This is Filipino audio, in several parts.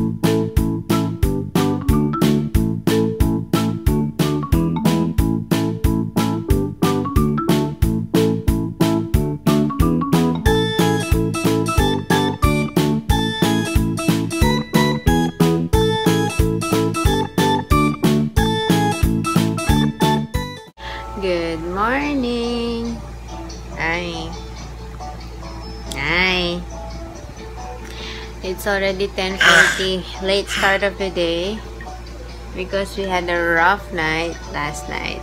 Good morning. Hi. It's already 10:40. Late start of the day because we had a rough night last night.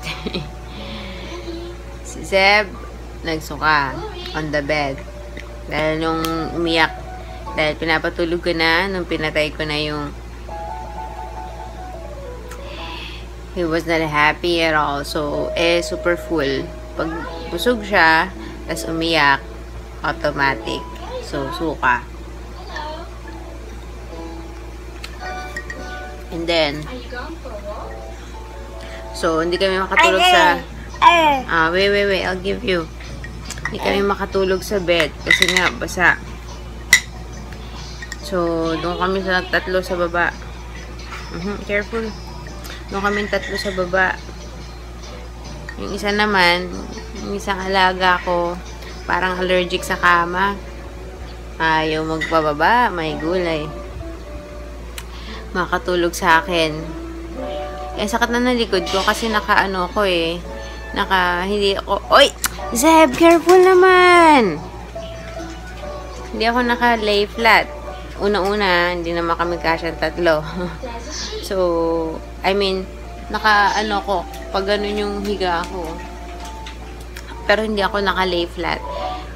Si Zeb nagsuka on the bed dahil nung umiyak, dahil pinapatulog ko na nung pinatay ko na yung he was not happy at all. So, super full. Pag busog siya, tas umiyak, automatic. So, suka. And then, so, hindi kami makatulog sa... wait. I'll give you. Hindi kami makatulog sa bed kasi nga, basa. So, doon kami sa tatlo sa baba. Careful. Doon kami tatlo sa baba. Yung isa naman, yung isang alaga ko, parang allergic sa kama. Ayaw magpababa, may gulay. Makatulog sa akin. Sakit na ng likod ko kasi naka-ano ko eh. Hindi ako, oy! Zeb, careful naman! Hindi ako naka-lay flat. Una-una, hindi naman kami kasyang tatlo. So, I mean, naka-ano ko, pag ganun yung higa ako. Pero hindi ako naka-lay flat.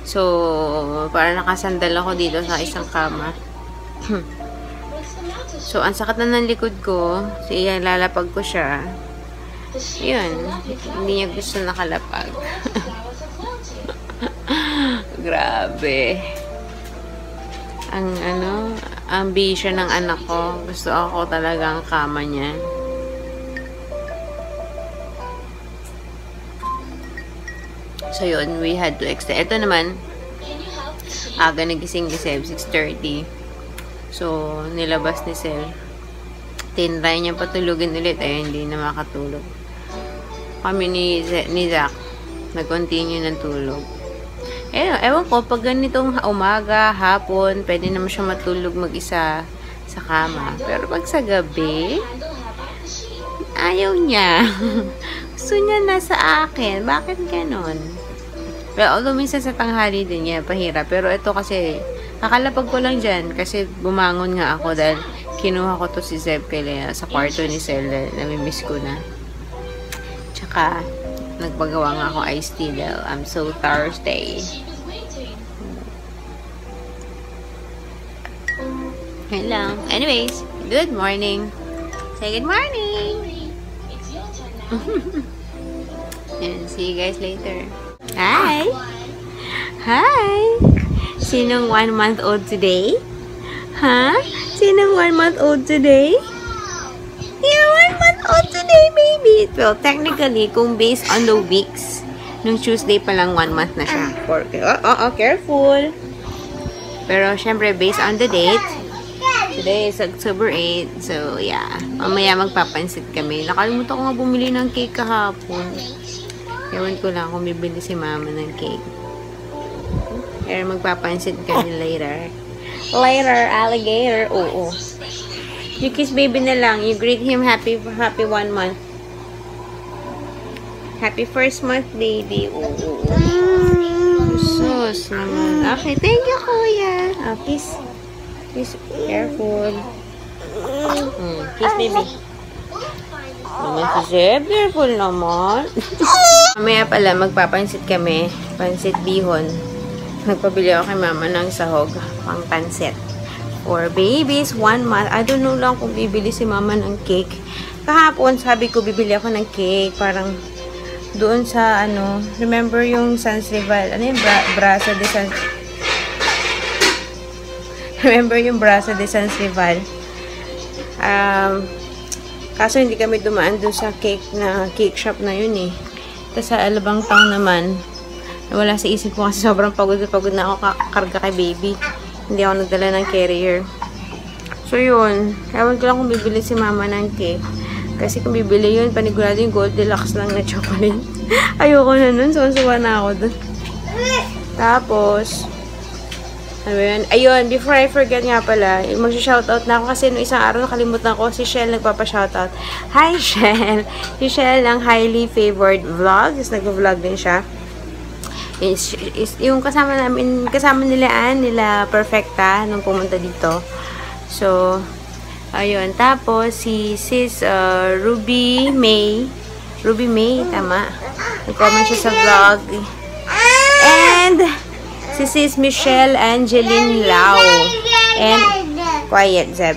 So, parang nakasandal ako dito sa isang kama. So, ang sakit na ng likod ko. So, lalapag ko siya. Yun. Hindi niya gusto nakalapag. Grabe. Ang ambition ng anak ko. Gusto ako talaga ang kama niya. So yun, we had to extend. Ito naman, aga nagising ni Seb, 6:30. So, nilabas ni Seb. Tinry niya patulugin ulit. Hindi na makatulog. Kami ni Zach, nag-continue ng tulog. Ewan ko, pag ganitong umaga, hapon, pwede naman siya matulog mag-isa sa kama. Pero pag sa gabi, ayaw niya. Gusto niya nasa akin. Bakit ganon? Well, although minsan sa tanghali din niya, pahirap. Pero ito kasi, kakalapag ko lang dyan kasi bumangon nga ako dahil kinuha ko to si Zeb kaya sa kwarto ni Sel. Namimiss ko na. Tsaka, nagpagawa nga ako iced tea dahil I'm so thirsty. Hello. Anyways, good morning. Say good morning. And see you guys later. Hi. Hi. Sinong 1-month-old today? Huh? Sinong 1-month-old today? You're 1-month-old today, baby. Well, technically, kung based on the weeks, nung Tuesday pa lang 1 month na siya. Careful. Pero, syempre, based on the date, today is October 8. So, yeah. Mamaya magpapansit kami. Nakalimutan ko nga bumili ng cake kahapon. Ewan ko lang kung bibili si mama ng cake. Pero magpapansit kami later. Later, alligator. Oo. You kiss baby na lang. You greet him happy 1 month. Happy 1st month, baby. Oo. Sus naman. Okay, thank you, kuya. Kiss. Kiss. Careful. Kiss, baby. Naman si Zeb. Careful naman. Mamaya pala, magpapansit kami. Pansit bihon. Nagpabili ako kay mama ng sahog. Pang pansit. For babies, 1 month. I don't know lang kung bibili si mama ng cake. Kahapon, sabi ko, bibili ako ng cake. Parang, doon sa, remember yung San Rival? Ano yung Brasa de San... Remember yung Brasa de San Rival? Kaso, hindi kami dumaan doon sa cake shop na yun eh. Tapos sa Alabang Town naman, wala sa isip ko kasi sobrang pagod na ako kakarga kay baby. Hindi ako nagdala ng carrier. So, yun. Ewan ko lang kung bibili si mama ng cake. Kasi kung bibili yun, panigurado yung Goldilocks lang na chocolate. Ayoko na nun. Suwa na ako dun. Tapos, ano yun? Ayun, before I forget nga pala, mag-shoutout na ako kasi noong isang araw nakalimutan ko, si Shell nagpapa-shoutout. Hi, Shell! Si Shell ng Highly Favored Vlogs. Nag-vlog din siya. Yung kasama nila nila Perfecta nung pumunta dito. So, ayun. Tapos, si Sis Ruby May, tama. Nag-comment siya sa vlog. And, si Sis Michelle Angeline Lau. And, quiet, Zeb.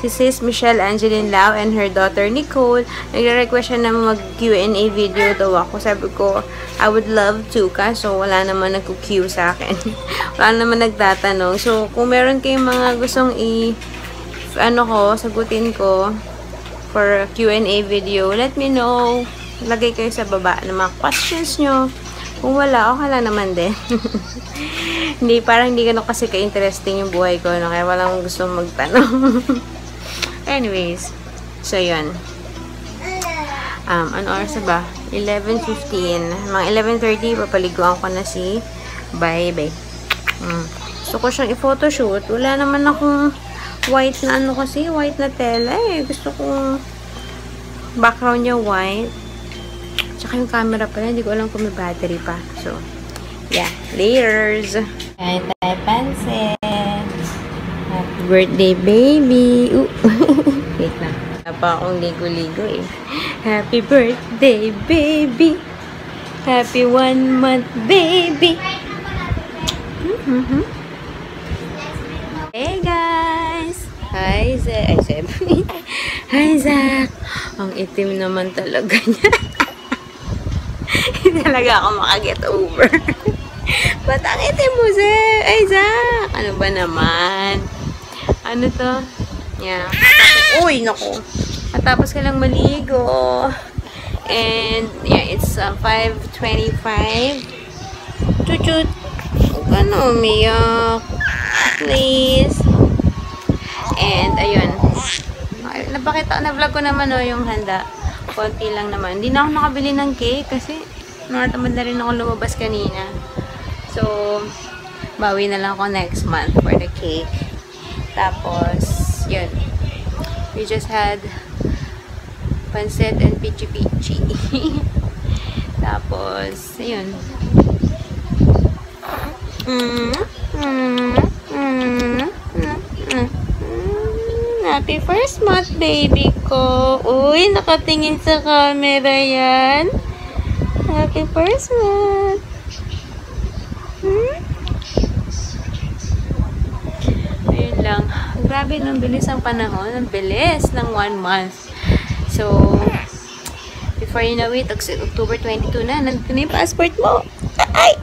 Si Sis Michelle Angeline Lau and her daughter Nicole. Nagre-request siya na mag-Q&A video daw ako. Sabi ko, I would love to. Kaso, wala naman nag-Q sa akin. Wala naman nagtatanong. So, kung meron kayong mga gustong sagutin ko for Q&A video, let me know. Lagay kayo sa baba ng mga questions nyo. Kung wala, okay lang naman din. Parang hindi ganun kasi ka-interesting yung buhay ko, no? Kaya walang gusto magtanong. Anyways, so yun. Ano oras na ba? 11:15. Mga 11:30, papaliguan ko na si Bye. Gusto ko siyang i-photoshoot. Wala naman akong white na white na tela eh. Gusto kong background niya white. Tsaka yung camera pala, hindi ko alam kung may battery pa. So, yeah. Layers. Kain tayo pansit. Happy birthday, baby. Wait lang. Wala pa akong ligo-ligo eh. Happy birthday, baby. Happy 1 month, baby. Hey, guys. Hi, Zeb. Hi, Zach. Ang itim naman talaga niya. Hindi talaga ako makaget over. Ba't ang itim mo, Zeb? Ay, Zach. Ano ba naman? Ano to? Yeah. Uy, naku. Matapos ka lang maligo. And, yeah, it's 5:25. Chuchut. Huwag ka na umiyak. Please. And, ayun. Na-vlog ko naman yung handa. Konti lang naman. Hindi na ako nakabili ng cake kasi natamad na rin ako lumabas kanina. So, bawi na lang ako next month for the cake. Tapos, yun. We just had pancit and pichi-pichi. Tapos, ayun. Happy first month, baby ko. Uy, nakatingin sa camera yan. Happy first month. Ayun lang. Grabe, nang bilis ang panahon. Ang bilis ng 1 month. So, before you know it, October 22 na. Nandito na yung passport mo. Ay!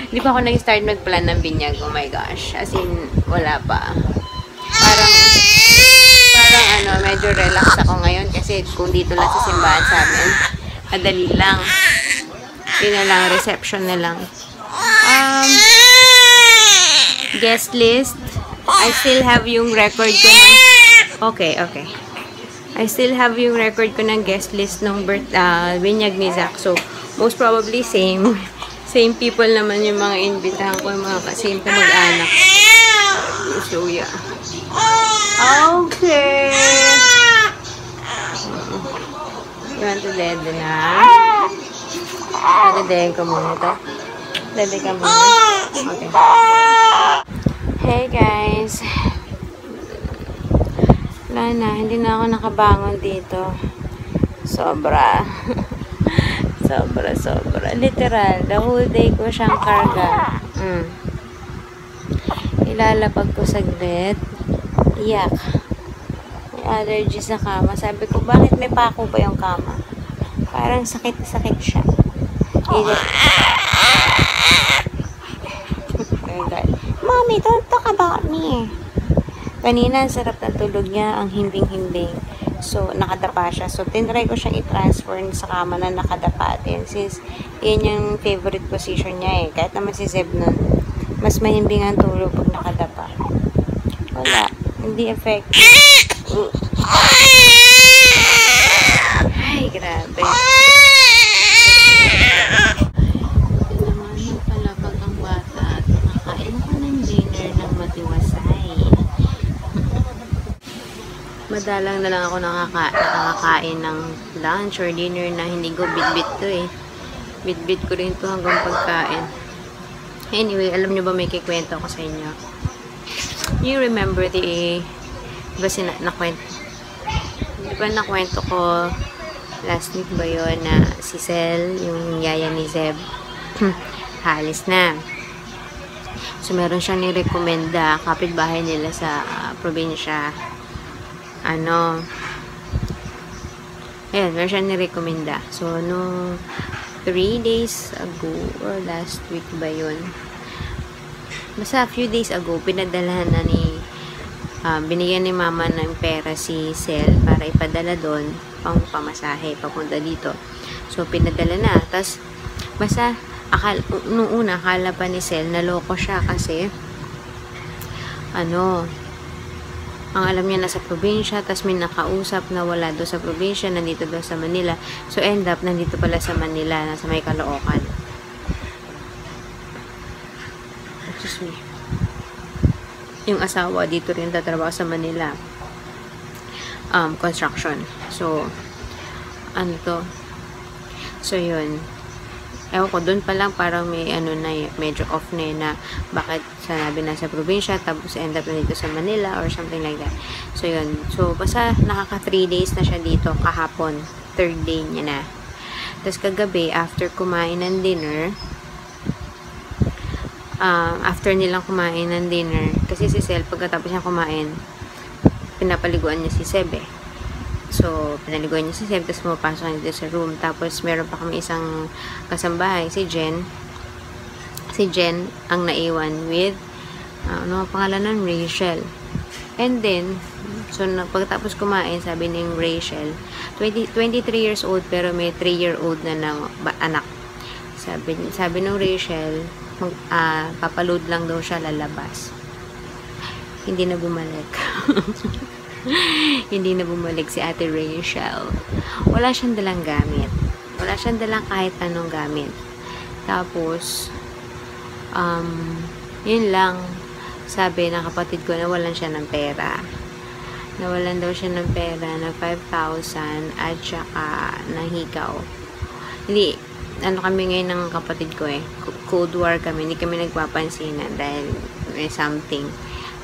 Hindi pa ako nag-start mag-plan ng binyag. Oh my gosh. As in, wala pa. Parang medyo relax ako ngayon kasi kung dito lang sa simbahan sa amin, madali lang. Yun na lang, reception na lang. Guest list. I still have yung record ko ng... Okay. I still have yung record ko ng guest list ng binyag ni Zach. So, most probably same people naman yung mga invitahan ko, yung mga same ko mag-anak. So, yeah. Okay. You want to dede na? Dedehin ko muna ito. Dede ka muna. Okay. Hey guys. Wala na. Hindi na ako nakabangon dito. Sobra. Sobra. Literal. The whole day ko siyang karga. Ilalapag ko saglit. Iyak. May allergy sa kama. Sabi ko, bakit may pako pa yung kama? Parang sakit siya. Oh God. Mommy, don't talk about me. Kanina, sarap ng tulog niya. Ang himbing-himbing. So, nakadapa siya. So, tinry ko siyang i-transfer sa kama na nakadapa din. Since, yun yung favorite position niya eh. Kahit naman si Zeb nun, mas mahimbing ang tulog pag nakadapa. Wala. Hindi effective. Ay, grabe. Ito naman yung palapag ang bata at nakakain ako ng dinner ng matiwasay. Madalang na lang ako nakakain ng lunch or dinner na hindi ko bit-bit to eh. Bit-bit ko rin to hanggang pagkain. Anyway, alam nyo ba may kikwento ako sa inyo? You remember the nakwento ko last week ba yun na si Sel, yung yaya ni Zeb, halis na. So, meron siyang nirekomenda kapitbahay nila sa probinsya. Ayun, meron siyang nirekomenda. So, no 3 days ago or last week ba yun? Basta a few days ago, pinadalahan na binigyan ni mama ng pera si Sel para ipadala doon pang pamasahe papunta dito. So, pinadala na. Tapos, basta, nung una, akala pa ni Sel, naloko siya kasi, ang alam niya nasa probinsya, tapos may nakausap na wala doon sa probinsya, nandito doon sa Manila. So, end up, nandito pala sa Manila, nasa may Caloocan. Excuse me. Yung asawa dito rin tatrabaho sa Manila. Construction. So, So, yun. Ewan ko, doon pa lang parang may medyo off na bakit sanabi na sa probinsya, tapos end up na dito sa Manila or something like that. So, yun. So, basta nakaka 3 days na siya dito kahapon. 3rd day niya na. Tapos kagabi, after kumain ng dinner, after nilang kumain ng dinner, kasi si Sel, pagkatapos niya kumain, pinapaliguan niya si Sebe. So, pinaliguan niya si Seb, tapos pumapasok niya dito sa room. Tapos, meron pa kami isang kasambahay, si Jen. Si Jen ang naiwan with, ano ang pangalan nun? Rachel. And then, so, pagkatapos kumain, sabi ni Rachel, 23 years old, pero may 3-year-old na anak. Sabi ng Rachel, papaload lang daw siya lalabas. Hindi na bumalik. Hindi na bumalik si Ate Rachel. Wala siyang dalang gamit. Wala siyang dalang kahit anong gamit. Tapos, yun lang. Sabi ng kapatid ko, nawalan siya ng pera. Nawalan daw siya ng pera na 5,000 at saka nahigaw. Hindi, kami ngayon ng kapatid ko eh. Cold war kami. Hindi kami nagpapansinan dahil may something.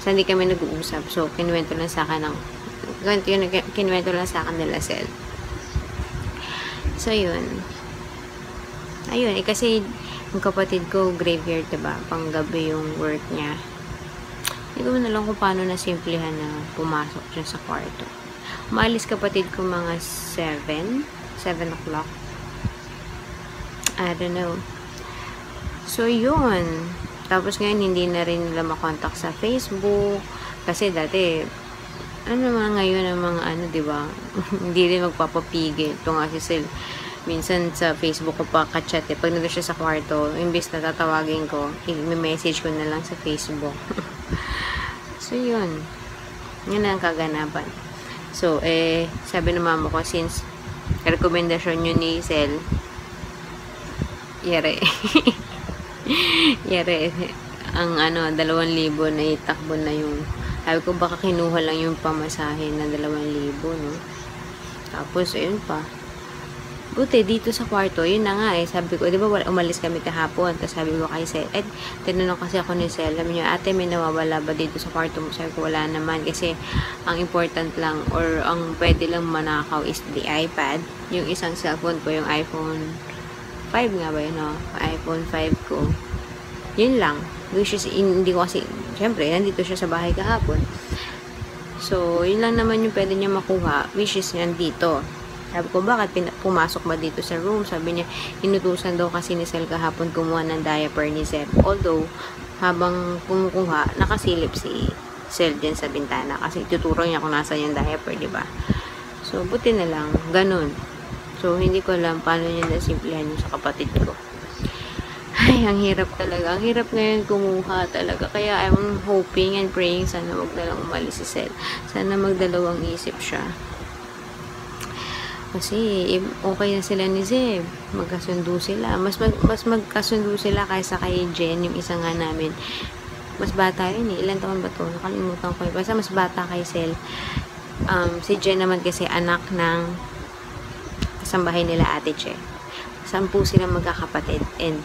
So, hindi kami nag-uusap. So, kinuwento lang sa akin nila Sel. So, yun. Ayun. Kasi, yung kapatid ko, graveyard, diba? Panggabi yung work niya. Hindi ko na lang kung paano nasimplihan na pumasok dyan sa kwarto. Umalis kapatid ko mga 7 o'clock. I don't know. So, yun. Tapos ngayon, hindi na rin nila makontakt sa Facebook. Kasi dati, ngayon ang mga diba? Hindi rin magpapapigil. Ito nga si Sil. Minsan sa Facebook ko pa kachat eh. Pag nandun siya sa kwarto, imbis na tatawagin ko, i-message ko na lang sa Facebook. So, yun. Yun ang kaganapan. So, sabi ng mama ko, since rekomendasyon yun ni Sel, yare ang 2,000 na itakbo na yung, sabi ko baka kinuha lang yung pamasahe na 2,000, no? Tapos ayun pa, buti dito sa kwarto, yun na nga sabi ko, di ba umalis kami kahapon, tapos sabi ko kay Sel, tinanong kasi ako ni Sel, alam niyo, ate, may nawawala ba dito sa kwarto mo? Sabi ko, wala naman, kasi ang important lang or ang pwede lang manakaw is the iPad, yung isang cellphone ko, yung iPhone 5 nga ba yun, no? iPhone 5 ko. Yun lang. Which is, hindi ko kasi, syempre, nandito siya sa bahay kahapon. So, yun lang naman yung pwede niya makuha, which is nandito. Sabi ko, bakit pumasok ba dito sa room? Sabi niya, inutusan daw kasi ni Sel kahapon kumuha ng diaper ni Zeb. Although, habang kumukuha, nakasilip si Sel din sa bintana kasi tuturo niya kung nasa yung diaper, diba? So, buti na lang. Ganun. So, hindi ko alam paano niya nasimplihan yung sa kapatid ko. Ay, ang hirap talaga. Ang hirap ngayon kumuha talaga. Kaya I'm hoping and praying sana wag na lang umalis si Sel. Sana magdalawang isip siya. Kasi okay na sila ni Zeb. Magkasundo sila. Mas magkasundo sila kaysa kay Jen, yung isa nga namin. Mas bata yun eh. Ilan taon ba to? Nakalimutan ko. Basta mas bata kay Sel. Si Jen naman kasi anak ng kasambahay nila Ate Che. 10 silang magkakapatid. And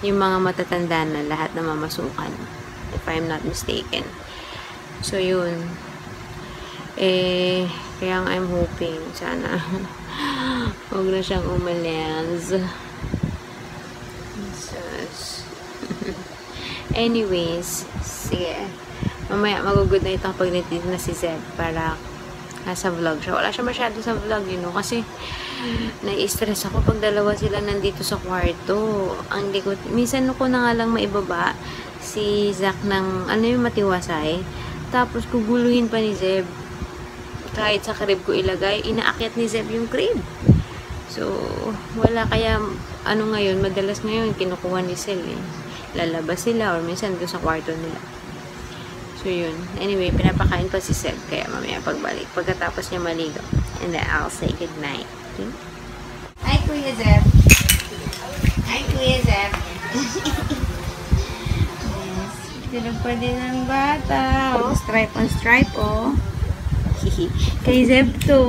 yung mga matatanda na lahat na mamasukan. If I'm not mistaken. So, yun. Kaya I'm hoping sana huwag na siyang umalis. Anyways, sige. Mamaya mag-good night ako pag nandito na si Zeb para nasa vlog siya. Wala siya masyado sa vlog, you know, kasi nai-stress ako pag dalawa sila nandito sa kwarto. Ang likod. Minsan ko na nga lang maibaba si Zach ng ano yung matiwasay. Tapos guguluhin pa ni Zeb. Kahit sa crib ko ilagay, inaakyat ni Zeb yung crib. So, wala kaya, ano ngayon, madalas ngayon, kinukuha ni Sel eh. Lalabas sila, or minsan doon sa kwarto nila. So, yun. Anyway, pinapakain pa si Sel, kaya mamaya pagbalik, pagkatapos niya maligo. And then, I'll say goodnight. Okay? Hi, Kuya Zeb. Hi, Kuya Zeb. Yes. Tinag pa din ang bata. Oh, stripe on stripe, oh. Kay Zeb to.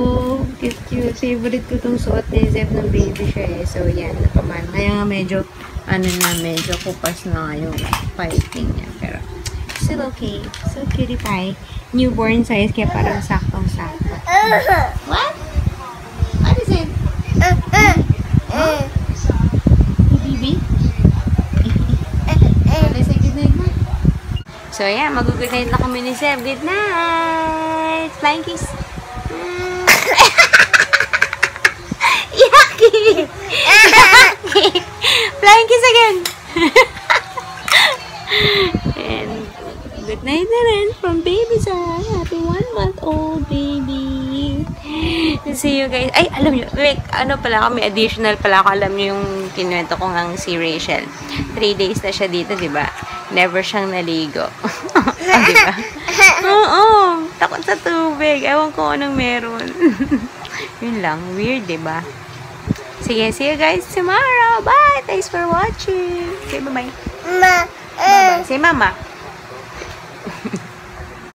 Cute. Favorite ko tong suot ni Zeb ng baby siya eh. So, yan. Napaman. Kaya nga medyo, medyo kupas na yung fighting niya. Pero, still okay. So, cutie pie. Newborn size, kaya parang saktong-sakto. What? What is it? Huh? Baby? Let's say good night, ma. So, yeah. Mag-good night na kami ni Zeb. Good night! Flying kiss. Yucky! Yucky! Flying kiss again! And good night na rin from baby side. Happy 1-month-old baby. See you guys. Ay, alam nyo. Like, ano pala ako, may additional pala ako. Alam nyo yung kinuwento ko ngang si Rachel. 3 days na siya dito, diba? Never siyang naligo. Ah, diba? Oo. Takot sa tubig. Ewan ko anong meron. Yun lang. Weird, diba? Sige, see you guys tomorrow. Bye! Thanks for watching. Say bye-bye. Bye-bye. Say mama.